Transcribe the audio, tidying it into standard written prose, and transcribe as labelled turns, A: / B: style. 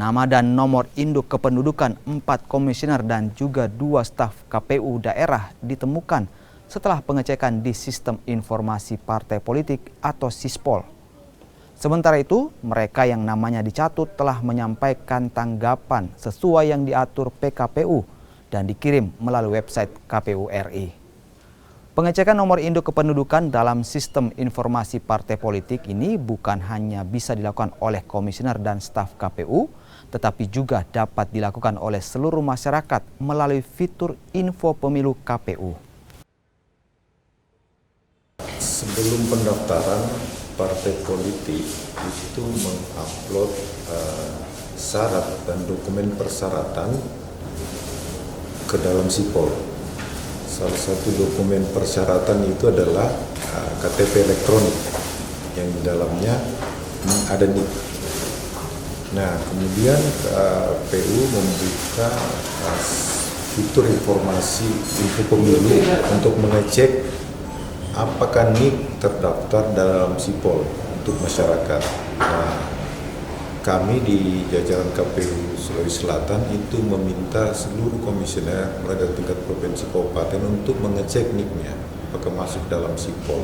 A: Nama dan nomor induk kependudukan 4 komisioner dan juga 2 staf KPU daerah ditemukan setelah pengecekan di Sistem Informasi Partai Politik atau Sispol. Sementara itu, mereka yang namanya dicatut telah menyampaikan tanggapan sesuai yang diatur PKPU dan dikirim melalui website KPU RI. Pengecekan nomor induk kependudukan dalam Sistem Informasi Partai Politik ini bukan hanya bisa dilakukan oleh komisioner dan staf KPU, tetapi juga dapat dilakukan oleh seluruh masyarakat melalui fitur Info Pemilu KPU.
B: Sebelum pendaftaran, partai politik itu mengupload syarat dan dokumen persyaratan ke dalam Sipol. Salah satu dokumen persyaratan itu adalah KTP elektronik yang di dalamnya ada NIK. Nah, kemudian PU membuka fitur informasi info pemilu untuk mengecek apakah NIK terdaftar dalam Sipol untuk masyarakat. Nah, kami di jajaran KPU Sulawesi Selatan itu meminta seluruh komisioner mulai dari tingkat provinsi kabupaten untuk mengecek NIK-nya apakah masuk dalam Sipol.